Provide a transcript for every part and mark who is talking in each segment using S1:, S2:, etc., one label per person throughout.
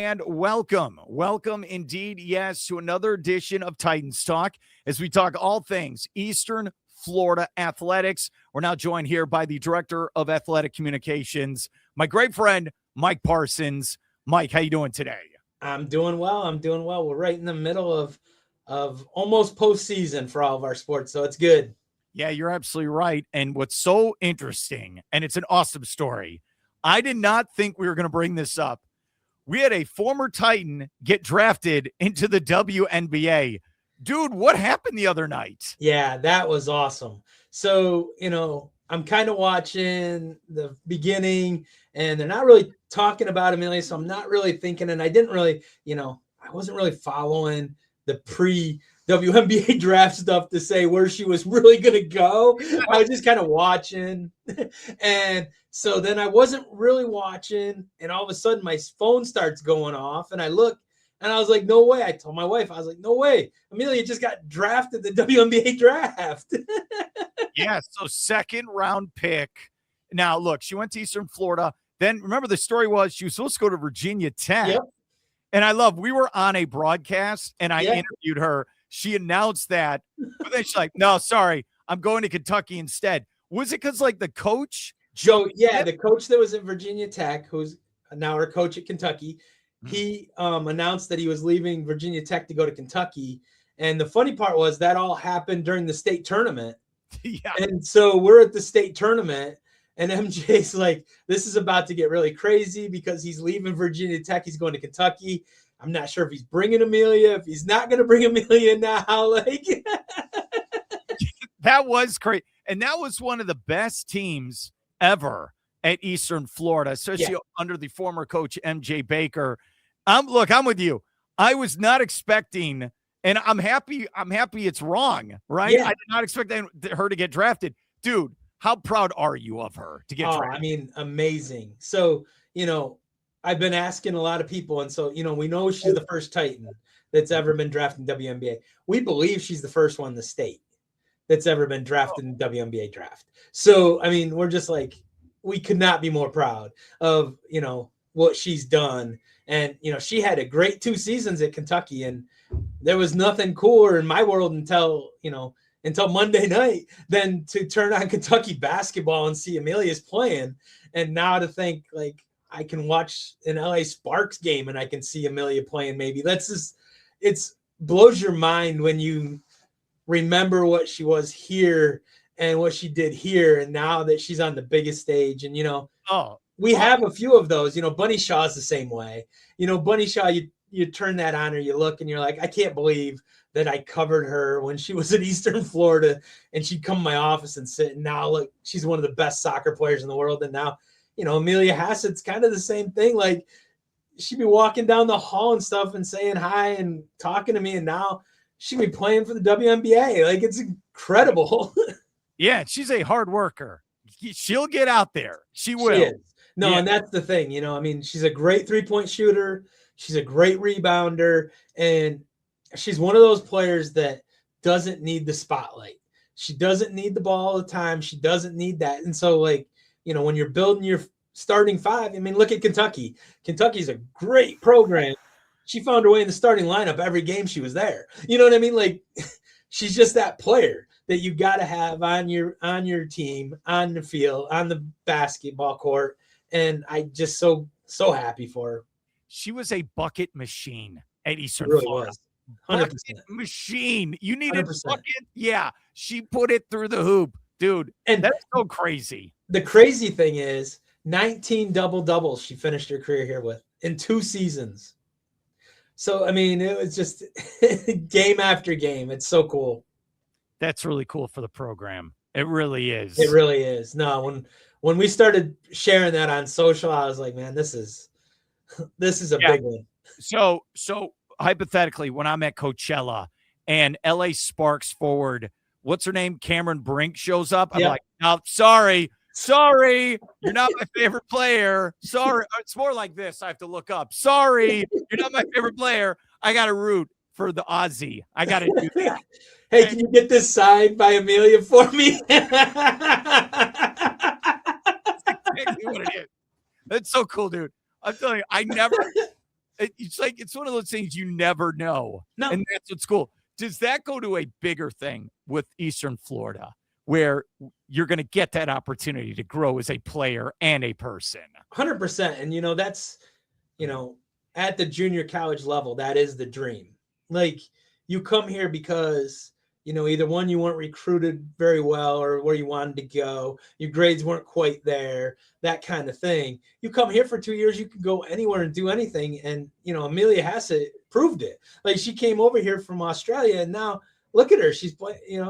S1: and welcome. Welcome indeed, yes, to another edition of Titans Talk as we talk all things Eastern Florida athletics. We're now joined here by the Director of Athletic Communications, my great friend, Mike Parsons. Mike, how you doing today?
S2: I'm doing well. We're right in the middle of almost postseason for all of our sports, so it's good.
S1: Yeah, you're absolutely right. And what's so interesting, and it's an awesome story, I did not think we were going to bring this up. We had a former Titan get drafted into the WNBA. Dude, what happened the other night?
S2: Yeah, that was awesome. So, I'm kind of watching the beginning, and they're not really talking about Amelia, so I'm not really thinking, and I didn't really, I wasn't really following the WNBA draft stuff to say where she was really going to go. I was just kind of watching. And so then I wasn't really watching, and all of a sudden my phone starts going off, and I look, and I was like, no way. I told my wife, I was like, no way. Amelia just got drafted the WNBA draft.
S1: Yeah, so second round pick. Now, look, she went to Eastern Florida. Then remember the story was she was supposed to go to Virginia Tech.
S2: Yep.
S1: And we were on a broadcast, and I interviewed her. She announced that, but then she's like, no, sorry, I'm going to Kentucky instead. Was it because, like, the coach?
S2: The coach that was at Virginia Tech, who's now our coach at Kentucky, he announced that he was leaving Virginia Tech to go to Kentucky. And the funny part was that all happened during the state tournament.
S1: Yeah.
S2: And so we're at the state tournament, and MJ's like, this is about to get really crazy because he's leaving Virginia Tech. He's going to Kentucky. I'm not sure if he's bringing Amelia, if he's not going to bring Amelia now. Like,
S1: that was great. And that was one of the best teams ever at Eastern Florida, especially under the former coach, MJ Baker. I'm with you. I was not expecting, and I'm happy it's wrong, right?
S2: Yeah.
S1: I did not expect her to get drafted. Dude, how proud are you of her to get drafted?
S2: I mean, amazing. So, I've been asking a lot of people, and so, we know she's the first Titan that's ever been drafted in WNBA. We believe she's the first one in the state that's ever been drafted in WNBA draft. So, I mean, we're just like, we could not be more proud of, what she's done. And, she had a great 2 seasons at Kentucky, and there was nothing cooler in my world until Monday night than to turn on Kentucky basketball and see Amelia's playing. And now to think, like, I can watch an LA Sparks game and I can see Amelia playing. Maybe it's blows your mind when you remember what she was here and what she did here. And now that she's on the biggest stage, and, we have a few of those, Bunny Shaw's the same way, Bunny Shaw, you turn that on or you look and you're like, I can't believe that I covered her when she was in Eastern Florida, and she'd come to my office and sit, and now look, she's one of the best soccer players in the world. And now, Amelia Hassett's kind of the same thing. Like, she'd be walking down the hall and stuff and saying hi and talking to me, and now she'd be playing for the WNBA. Like, it's incredible.
S1: Yeah, she's a hard worker. She'll get out there. She will.
S2: She is. No, and that's the thing. I mean, she's a great 3-point shooter. She's a great rebounder, and she's one of those players that doesn't need the spotlight. She doesn't need the ball all the time. She doesn't need that. And so, like, when you're building your starting 5, I mean, look at Kentucky. Kentucky's a great program. She found her way in the starting lineup every game she was there. You know what I mean? Like, she's just that player that you got to have on your team, on the field, on the basketball court. And I just so happy for her.
S1: She was a bucket machine at Eastern Florida.
S2: 100%.
S1: Bucket machine. You needed 100%. Bucket. Yeah, she put it through the hoop, dude. And that's so crazy.
S2: The crazy thing is 19 double-doubles she finished her career here with in 2 seasons. So, I mean, it was just game after game. It's so cool.
S1: That's really cool for the program. It really is.
S2: It really is. No, when we started sharing that on social, I was like, man, this is a big one.
S1: So hypothetically, when I'm at Coachella and LA Sparks forward, what's her name? Cameron Brink shows up. I'm like, no, sorry, you're not my favorite player. Sorry. It's more like this. I have to look up. Sorry, you're not my favorite player. I got to root for the Aussie. I got to do that.
S2: Hey, can you get this signed by Amelia for me?
S1: That's exactly what it is. That's so cool, dude. I'm telling you, I never it's one of those things you never know.
S2: No.
S1: And that's what's cool. Does that go to a bigger thing with Eastern Florida where you're going to get that opportunity to grow as a player and a person?
S2: 100%. And, that's, at the junior college level, that is the dream. Like, you come here because, either one, you weren't recruited very well or where you wanted to go. Your grades weren't quite there, that kind of thing. You come here for 2 years, you can go anywhere and do anything. And, Amelia Hassett proved it. Like, she came over here from Australia, and now look at her. She's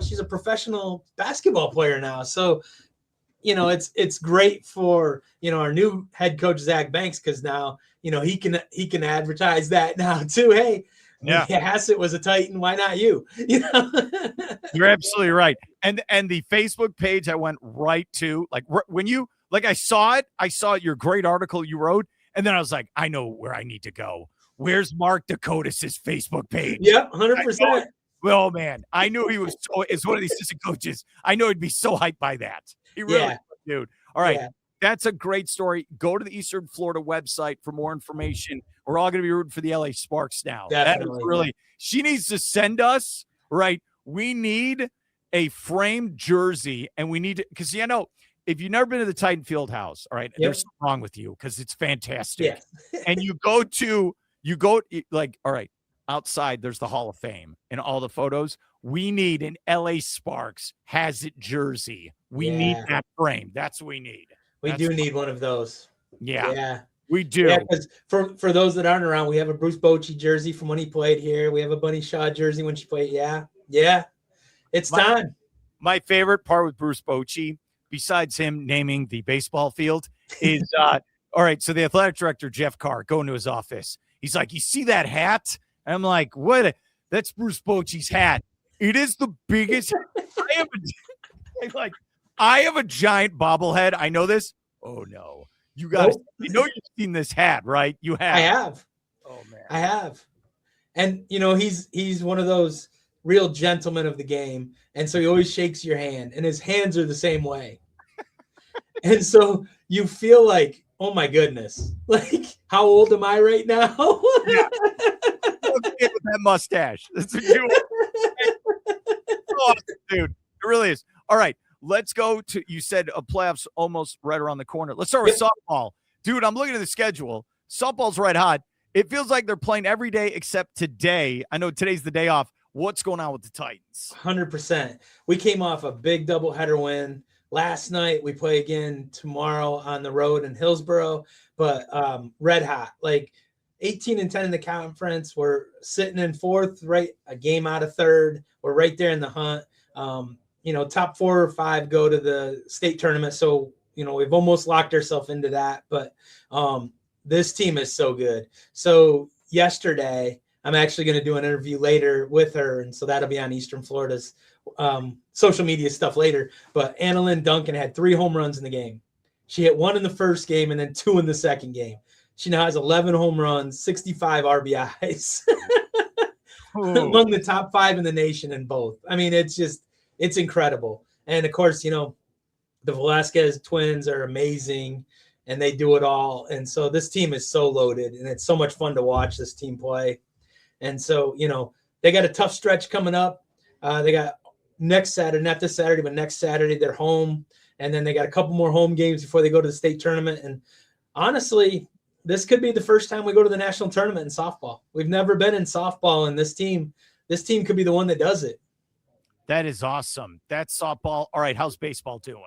S2: she's a professional basketball player now. So, it's great for, our new head coach, Zach Banks, because now, he can advertise that now too. Hey, yeah, Hassett was a Titan. Why not you?
S1: You're absolutely right. And the Facebook page I went right to, I saw your great article you wrote, and then I was like, I know where I need to go. Where's Mark Dakotas' Facebook page?
S2: Yep, 100%.
S1: Well, man, I knew he was as one of these assistant coaches. I know he'd be so hyped by that. He really would, dude. All right. Yeah. That's a great story. Go to the Eastern Florida website for more information. We're all going to be rooting for the LA Sparks now.
S2: Definitely.
S1: That is she needs to send us, right? We need a framed jersey, and we need to, because, if you've never been to the Titan Field House, all right, there's something wrong with you because it's fantastic. Yeah. And you go, all right, outside, there's the Hall of Fame and all the photos. We need an LA Sparks Hassett jersey. We need that frame. That's what we need.
S2: We do need one of those.
S1: Yeah. We do.
S2: Yeah, because for those that aren't around, we have a Bruce Bochy jersey from when he played here. We have a Bunny Shaw jersey when she played. Yeah. It's time.
S1: My favorite part with Bruce Bochy, besides him naming the baseball field, is all right. So the athletic director, Jeff Carr, going to his office. He's like, you see that hat? And I'm like, what? That's Bruce Bochy's hat. It is the biggest. I have a giant bobblehead. I know this. Oh no, you guys. You know you've seen this hat, right? You have.
S2: I have.
S1: Oh man,
S2: I have. And he's one of those real gentlemen of the game, and so he always shakes your hand, and his hands are the same way. And so you feel like, oh my goodness, like how old am I right now?
S1: Yeah. With that mustache. That's a new awesome, dude. It really is. All right. Let's go to, you said a playoffs almost right around the corner. Let's start with softball. Dude, I'm looking at the schedule. Softball's red hot. It feels like they're playing every day except today. I know today's the day off. What's going on with the Titans?
S2: 100%. We came off a big doubleheader win last night. We play again tomorrow on the road in Hillsborough, but red hot. Like 18-10 in the conference. We're sitting in fourth, right? A game out of third. We're right there in the hunt. Top 4 or 5 go to the state tournament. So, we've almost locked ourselves into that. But this team is so good. So yesterday, I'm actually going to do an interview later with her. And so that'll be on Eastern Florida's social media stuff later. But Annalyn Duncan had 3 home runs in the game. She hit 1 in the first game and then 2 in the second game. She now has 11 home runs, 65 RBIs. Among the top 5 in the nation in both. I mean, it's incredible. And of course, the Velasquez twins are amazing and they do it all. And so this team is so loaded and it's so much fun to watch this team play. And so, they got a tough stretch coming up. They got next Saturday, not this Saturday, but next Saturday, they're home. And then they got a couple more home games before they go to the state tournament. And honestly, this could be the first time we go to the national tournament in softball. We've never been in softball, and this team could be the one that does it.
S1: That is awesome. That's softball. All right, how's baseball doing?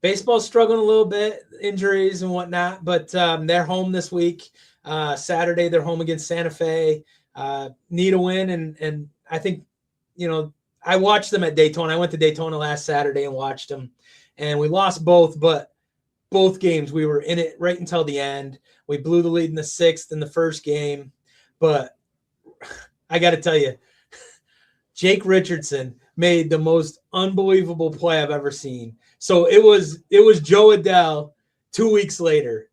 S2: Baseball's struggling a little bit, injuries and whatnot, but they're home this week. Saturday, they're home against Santa Fe. Need a win, and I think, I watched them at Daytona. I went to Daytona last Saturday and watched them, and we lost both, but both games we were in it right until the end. We blew the lead in the 6th in the first game, but I got to tell you, Jake Richardson made the most unbelievable play I've ever seen. So it was Joe Adele 2 weeks later.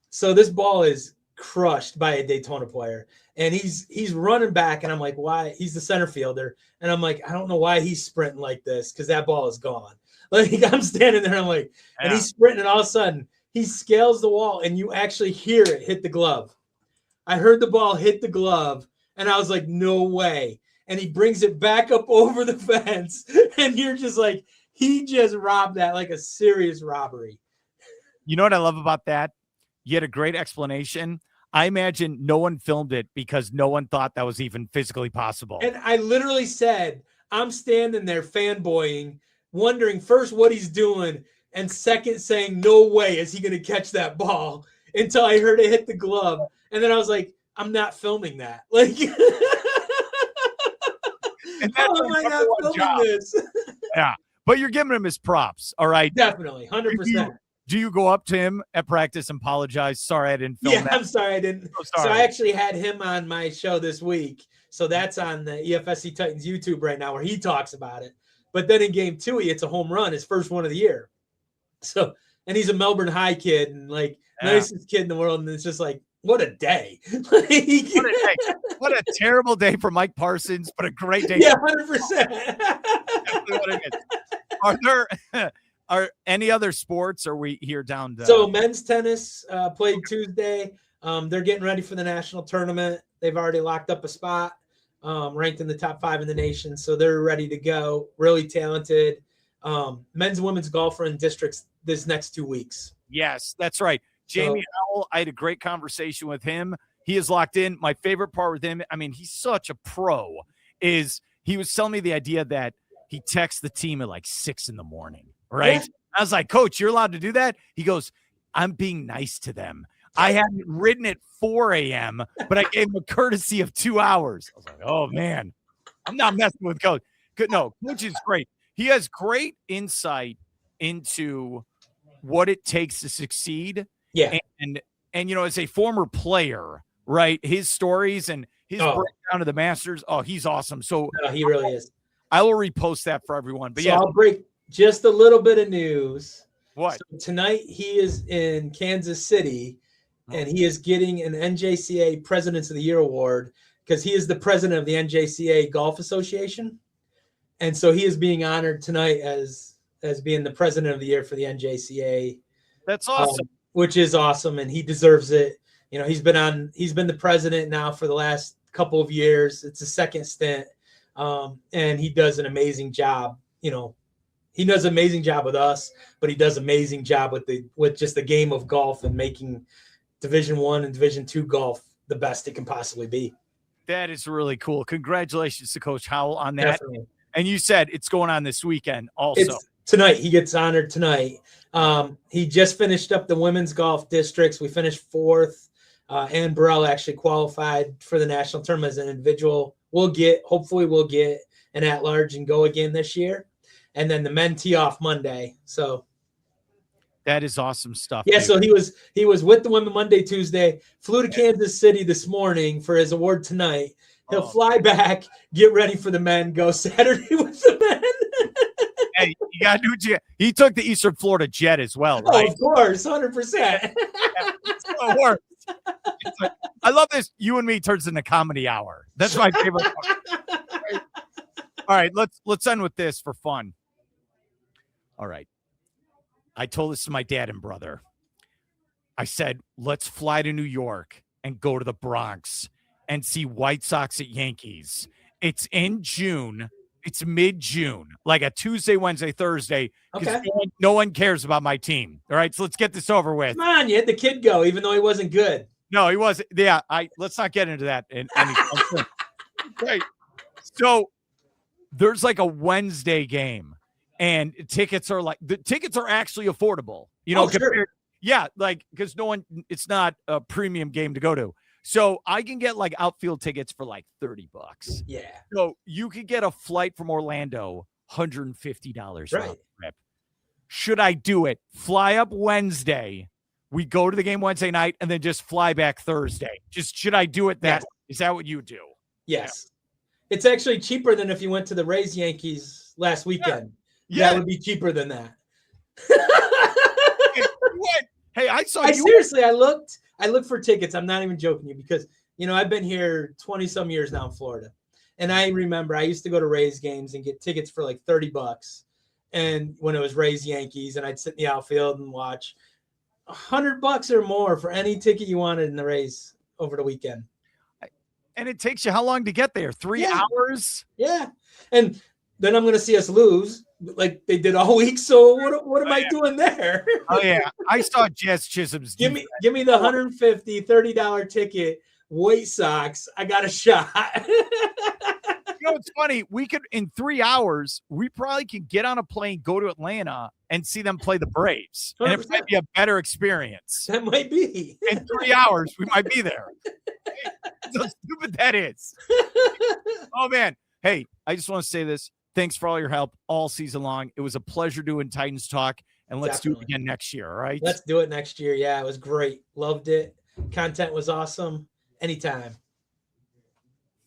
S2: So this ball is crushed by a Daytona player, and he's running back, and I'm like, why? He's the center fielder, and I'm like, I don't know why he's sprinting like this because that ball is gone. Like I'm standing there, and I'm like, and he's sprinting, and all of a sudden he scales the wall, and you actually hear it hit the glove. I heard the ball hit the glove, and I was like, no way. And he brings it back up over the fence, and you're just like, he just robbed that like a serious robbery.
S1: You know what I love about that? You had a great explanation. I imagine no one filmed it because no one thought that was even physically possible.
S2: And I literally said, I'm standing there fanboying, wondering first what he's doing, and second saying, no way is he going to catch that ball, until I heard it hit the glove. And then I was like, I'm not filming that. Like, how am I not filming this?
S1: Yeah. But you're giving him his props. All right.
S2: Definitely. 100%.
S1: Do you go up to him at practice and apologize? Sorry, I didn't film that.
S2: I'm sorry I didn't. So I actually had him on my show this week. So that's on the EFSC Titans YouTube right now, where he talks about it. But then in game 2, he hits a home run, his first one of the year. So, and he's a Melbourne High kid and like nicest kid in the world. And it's just like, what a day. What a
S1: day. What a terrible day for Mike Parsons, but a great day.
S2: Yeah, 100%.
S1: What it is. Are any other sports? Are we here down to...
S2: So men's tennis played Tuesday. They're getting ready for the national tournament. They've already locked up a spot, ranked in the top 5 in the nation. So they're ready to go. Really talented. Men's and women's golf are in districts this next 2 weeks.
S1: Yes, that's right. Jamie Howell, I had a great conversation with him. He is locked in. My favorite part with him, I mean, he's such a pro, is he was telling me the idea that he texts the team at like 6 a.m, right? Yeah. I was like, Coach, you're allowed to do that? He goes, I'm being nice to them. I hadn't ridden at 4 a.m., but I gave him a courtesy of 2 hours. I was like, oh, man, I'm not messing with Coach. No, Coach is great. He has great insight into what it takes to succeed.
S2: Yeah.
S1: And you know, as a former player, right, his stories and his breakdown of the Masters, he's awesome. So
S2: he really is.
S1: I will repost that for everyone. But
S2: so I'll break just a little bit of news.
S1: What?
S2: So tonight he is in Kansas City, and he is getting an NJCA Presidents of the Year award because he is the president of the NJCA Golf Association. And so he is being honored tonight as being the president of the year for the NJCA.
S1: That's awesome.
S2: Which is awesome, and he deserves it. You know, he's been the president now for the last couple of years. It's a second stint. And he does an amazing job. You know, he does an amazing job with us, but he does an amazing job with just the game of golf and making Division I and Division II golf the best it can possibly be.
S1: That is really cool. Congratulations to Coach Howell on that.
S2: Definitely.
S1: And you said it's going on this weekend also.
S2: It's tonight. He gets honored tonight. He just finished up the women's golf districts. We finished 4th. Ann Burrell actually qualified for the national tournament as an individual. Hopefully we'll get an at-large and go again this year. And then the men tee off Monday. So
S1: that is awesome stuff.
S2: Yeah,
S1: dude.
S2: so he was with the women Monday, Tuesday, flew to Kansas City this morning for his award tonight. He'll fly back, get ready for the men, go Saturday with the men.
S1: Hey, you got to do it. He took the Eastern Florida jet as well, right?
S2: Oh, of course, 100%.
S1: It works. Like, I love this. You and Me turns into comedy hour. That's my favorite part. All right, let's end with this for fun. All right. I told this to my dad and brother. I said, let's fly to New York and go to the Bronx and see White Sox at Yankees. It's in June. It's mid-June, like a Tuesday, Wednesday, Thursday, because no one cares about my team. All right, so let's get this over with.
S2: Come on, you had the kid go, even though he wasn't good.
S1: No, he wasn't. Yeah, let's not get into that. Right. So there's like a Wednesday game, and tickets are actually affordable. You know,
S2: sure.
S1: Yeah, like because it's not a premium game to go to. So I can get like outfield tickets for like $30.
S2: Yeah.
S1: So you could get a flight from Orlando, $150.
S2: Right.
S1: Trip. Should I do it? Fly up Wednesday. We go to the game Wednesday night and then just fly back Thursday. Should I do it that way? Is that what you do?
S2: Yes. Yeah. It's actually cheaper than if you went to the Rays Yankees last weekend.
S1: Yeah.
S2: That would be cheaper than that.
S1: Hey, I saw you.
S2: Seriously, I looked for tickets. I'm not even joking you because, you know, I've been here 20 some years now in Florida. And I remember I used to go to Rays games and get tickets for like $30. And when it was Rays Yankees, and I'd sit in the outfield and watch $100 or more for any ticket you wanted in the Rays over the weekend.
S1: And it takes you how long to get there? 3 hours?
S2: Yeah. And then I'm going to see us lose like they did all week. So what am I doing there?
S1: Oh, yeah. I saw Jess Chisholm's.
S2: Give me the $150, $30 ticket, White Sox. I got a shot.
S1: You know, it's funny. We could, in 3 hours, we probably could get on a plane, go to Atlanta, and see them play the Braves. 100%. And it might be a better experience.
S2: That might be.
S1: In 3 hours, we might be there. How stupid that is. Oh, man. Hey, I just want to say this. Thanks for all your help all season long. It was a pleasure doing Titans Talk, and let's do it again next year, all right?
S2: Let's do it next year. Yeah, it was great. Loved it. Content was awesome. Anytime.